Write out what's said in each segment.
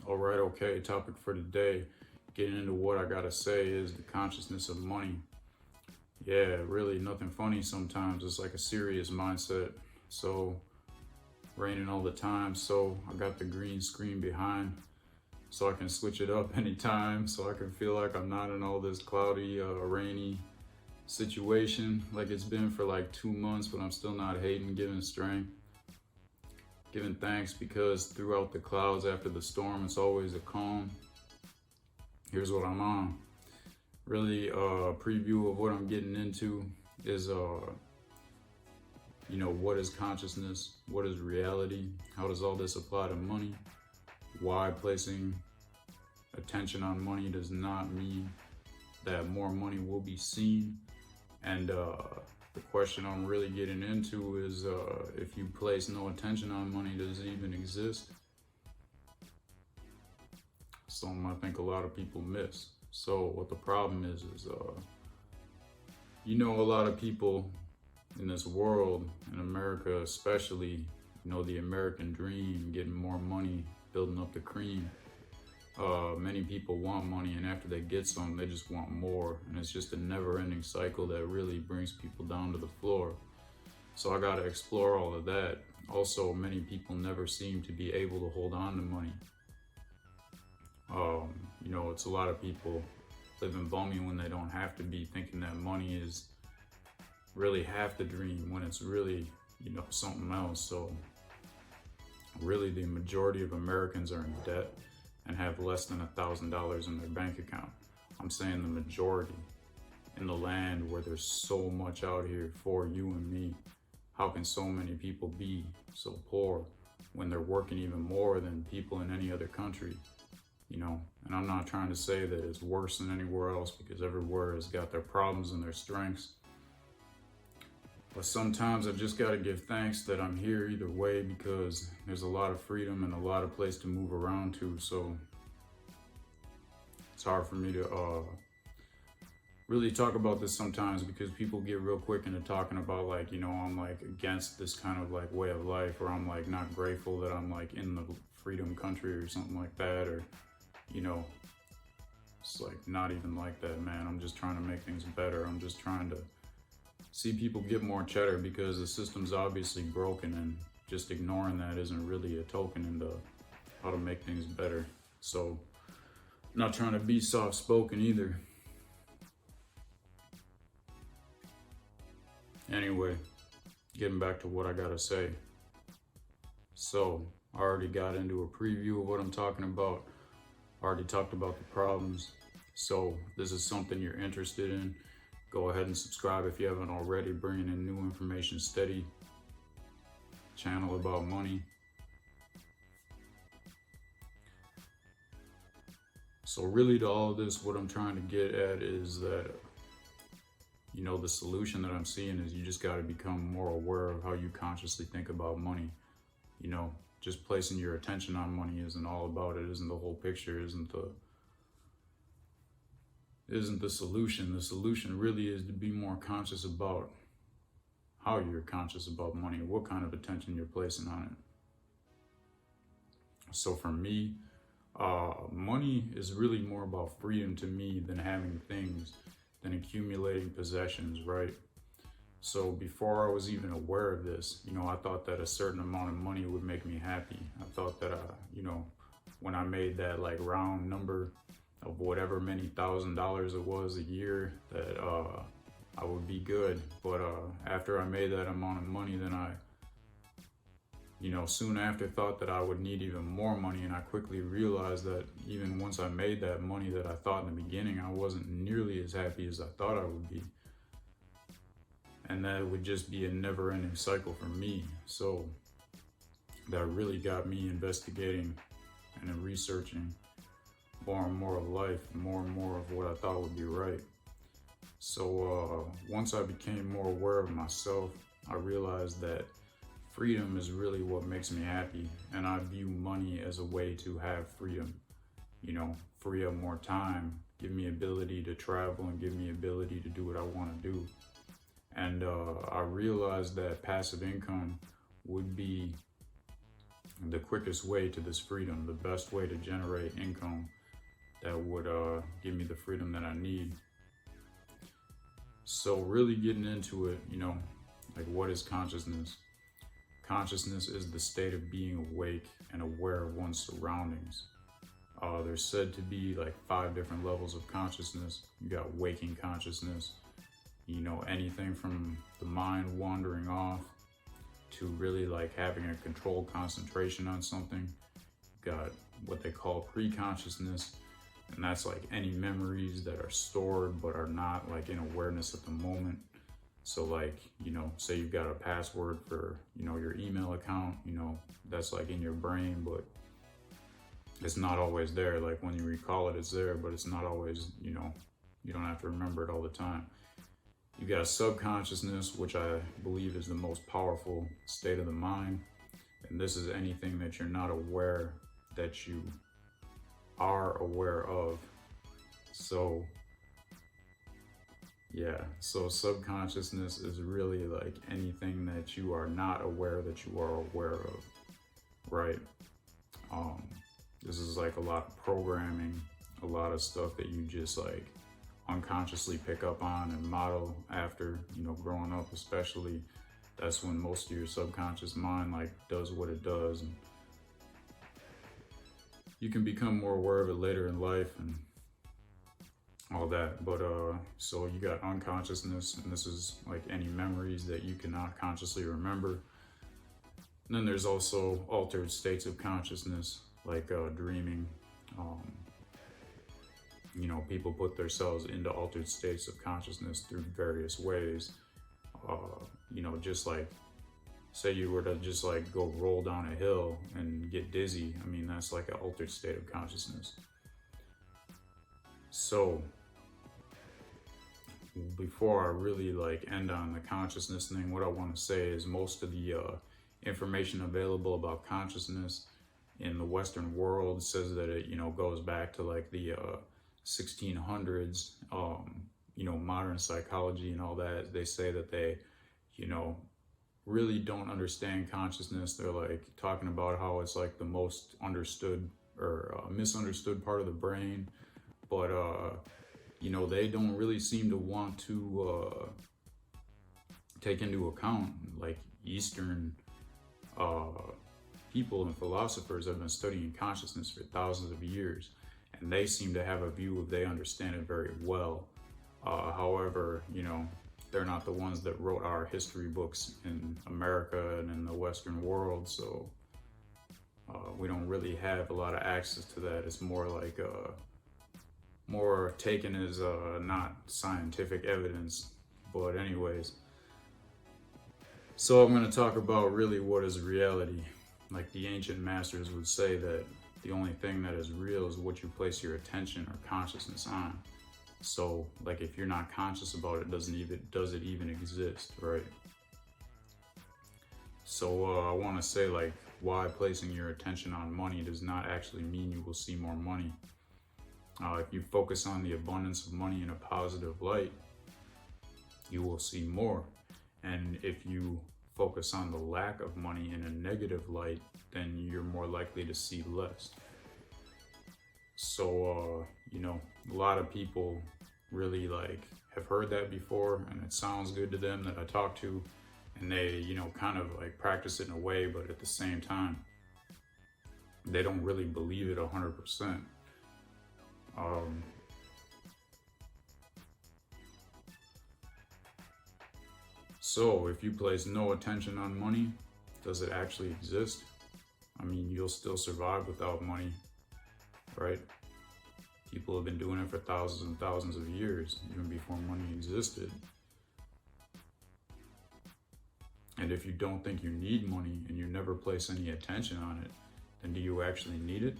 All right, okay, topic for today. Getting into what I gotta say is the consciousness of money. Yeah, really nothing funny sometimes. It's like a serious mindset. So, raining all the time. So, I got the green screen behind so I can switch it up anytime. So, I can feel like I'm not in all this cloudy, rainy situation like it's been for like 2 months, but I'm still not hating, giving strength. Giving thanks because throughout the clouds after the storm, it's always a calm. Here's what I'm on. Really, a preview of what I'm getting into is, what is consciousness? What is reality? How does all this apply to money? Why placing attention on money does not mean that more money will be seen. And the question I'm really getting into is if you place no attention on money, does it even exist? Something I think a lot of people miss. So what the problem is a lot of people in this world, in America especially, the American dream, getting more money, building up the cream. Many people want money, and after they get some, they just want more. And it's just a never-ending cycle that really brings people down to the floor. So I gotta explore all of that. Also, many people never seem to be able to hold on to money. It's a lot of people living bummy when they don't have to be, thinking that money is really half the dream when it's really, something else. So really the majority of Americans are in debt and have less than $1,000 in their bank account. I'm saying the majority. In the land where there's so much out here for you and me, how can so many people be so poor when they're working even more than people in any other country? And I'm not trying to say that it's worse than anywhere else, because everywhere has got their problems and their strengths. But sometimes I just gotta give thanks that I'm here either way, because there's a lot of freedom and a lot of place to move around to. So it's hard for me to really talk about this sometimes, because people get real quick into talking about I'm like against this kind of like way of life, or I'm like not grateful that I'm like in the freedom country or something like that, or it's like not even like that, man. I'm just trying to make things better. I'm just trying to see people get more cheddar, because the system's obviously broken, and just ignoring that isn't really a token into how to make things better. So I'm not trying to be soft spoken either. Anyway, getting back to what I gotta say. So I already got into a preview of what I'm talking about. Already talked about the problems. So if this is something you're interested in, go ahead and subscribe if you haven't already. Bringing in new information steady. Channel about money. So really to all of this, what I'm trying to get at is that, the solution that I'm seeing is you just got to become more aware of how you consciously think about money. Just placing your attention on money isn't all about it, isn't the whole picture, isn't the solution. The solution really is to be more conscious about how you're conscious about money, what kind of attention you're placing on it. So for me, money is really more about freedom to me than having things, than accumulating possessions, right? So before I was even aware of this, I thought that a certain amount of money would make me happy. I thought that, when I made that like round number of whatever many $1,000s it was a year, that I would be good. But after I made that amount of money, then I, soon after thought that I would need even more money. And I quickly realized that even once I made that money that I thought in the beginning, I wasn't nearly as happy as I thought I would be. And that would just be a never-ending cycle for me. So that really got me investigating and researching more and more of life, more and more of what I thought would be right. So once I became more aware of myself, I realized that freedom is really what makes me happy. And I view money as a way to have freedom, free up more time, give me ability to travel, and give me ability to do what I want to do. And I realized that passive income would be the quickest way to this freedom, the best way to generate income that would give me the freedom that I need. So really getting into it, like what is consciousness? Consciousness is the state of being awake and aware of one's surroundings. There's said to be like 5 different levels of consciousness. You got waking consciousness, anything from the mind wandering off to really like having a controlled concentration on something. You got what they call pre-consciousness, and that's like any memories that are stored but are not like in awareness at the moment. So like, say you've got a password for, your email account, that's like in your brain, but it's not always there. Like when you recall it, it's there, but it's not always, you don't have to remember it all the time. You got subconsciousness, which I believe is the most powerful state of the mind. And this is anything that you're not aware that you are aware of. So yeah, so subconsciousness is really like anything that you are not aware that you are aware of, right? This is like a lot of programming, a lot of stuff that you just like unconsciously pick up on and model after, growing up especially. That's when most of your subconscious mind like does what it does, and you can become more aware of it later in life and all that. But so you got unconsciousness, and this is like any memories that you cannot consciously remember. And then there's also altered states of consciousness, like dreaming. People put themselves into altered states of consciousness through various ways. Just like, say you were to just like go roll down a hill and get dizzy. I mean, that's like an altered state of consciousness. So before I really like end on the consciousness thing, what I want to say is most of the information available about consciousness in the Western world says that it, goes back to like the 1600s, modern psychology and all that. They say that they, really don't understand consciousness. They're like talking about how it's like the most understood or misunderstood part of the brain. But, they don't really seem to want to take into account like Eastern people and philosophers have been studying consciousness for thousands of years, and they seem to have a view of they understand it very well. However, they're not the ones that wrote our history books in America and in the Western world, so we don't really have a lot of access to that. It's more like more taken as not scientific evidence. But anyways, so I'm going to talk about really what is reality. Like the ancient masters would say that the only thing that is real is what you place your attention or consciousness on. So like if you're not conscious about it, does it even exist, right? So I want to say like why placing your attention on money does not actually mean you will see more money. If you focus on the abundance of money in a positive light, you will see more. And if you focus on the lack of money in a negative light, then you're more likely to see less. So, a lot of people really like have heard that before, and it sounds good to them that I talk to, and they, kind of like practice it in a way, but at the same time, they don't really believe it 100%. So if you place no attention on money, does it actually exist? I mean, you'll still survive without money, right? People have been doing it for thousands and thousands of years, even before money existed. And if you don't think you need money and you never place any attention on it, then do you actually need it?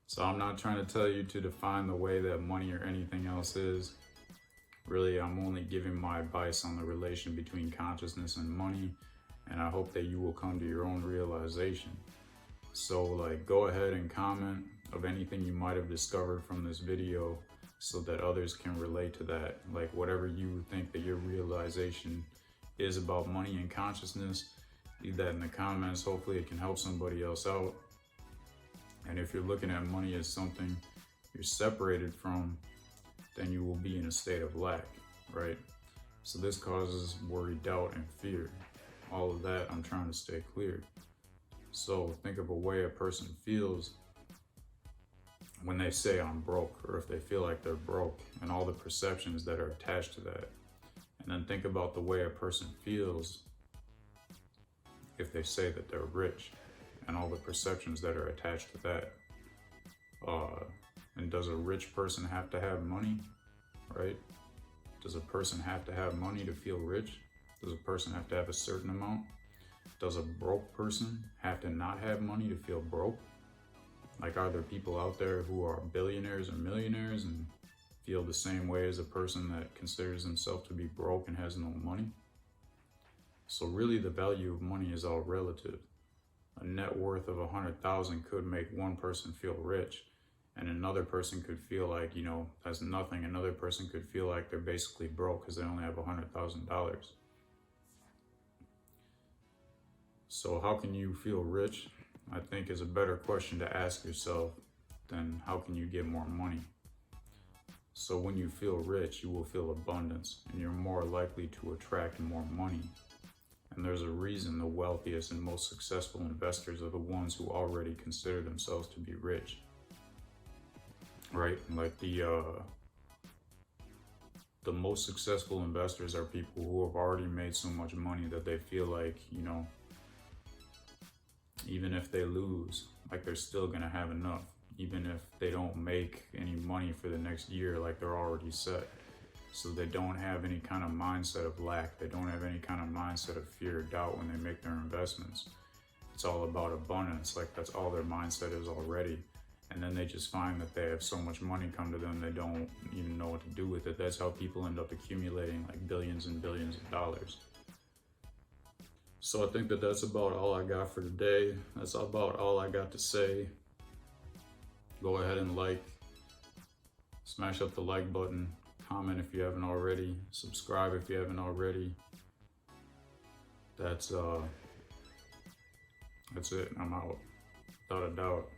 So I'm not trying to tell you to define the way that money or anything else is. Really, I'm only giving my advice on the relation between consciousness and money, and I hope that you will come to your own realization. So like, go ahead and comment of anything you might have discovered from this video so that others can relate to that. Like whatever you think that your realization is about money and consciousness, leave that in the comments. Hopefully it can help somebody else out. And if you're looking at money as something you're separated from, then you will be in a state of lack, right? So this causes worry, doubt, and fear. All of that, I'm trying to stay clear. So think of a way a person feels when they say I'm broke, or if they feel like they're broke, and all the perceptions that are attached to that. And then think about the way a person feels if they say that they're rich, and all the perceptions that are attached to that. And does a rich person have to have money, right? Does a person have to have money to feel rich? Does a person have to have a certain amount? Does a broke person have to not have money to feel broke? Like, are there people out there who are billionaires or millionaires and feel the same way as a person that considers himself to be broke and has no money? So really the value of money is all relative. A net worth of 100,000 could make one person feel rich, and another person could feel like, that's nothing. Another person could feel like they're basically broke because they only have $100,000. So how can you feel rich? I think is a better question to ask yourself than how can you get more money. So when you feel rich, you will feel abundance, and you're more likely to attract more money. And there's a reason the wealthiest and most successful investors are the ones who already consider themselves to be rich, right? Like the most successful investors are people who have already made so much money that they feel like, even if they lose, like they're still gonna have enough. Even if they don't make any money for the next year, like they're already set. So they don't have any kind of mindset of lack. They don't have any kind of mindset of fear or doubt when they make their investments. It's all about abundance. Like, that's all their mindset is already. And then they just find that they have so much money come to them, they don't even know what to do with it. That's how people end up accumulating like billions and billions of dollars. So I think that that's about all I got for today. That's about all I got to say. Go ahead and smash up the like button, comment if you haven't already, subscribe if you haven't already. That's it. I'm out, without a doubt.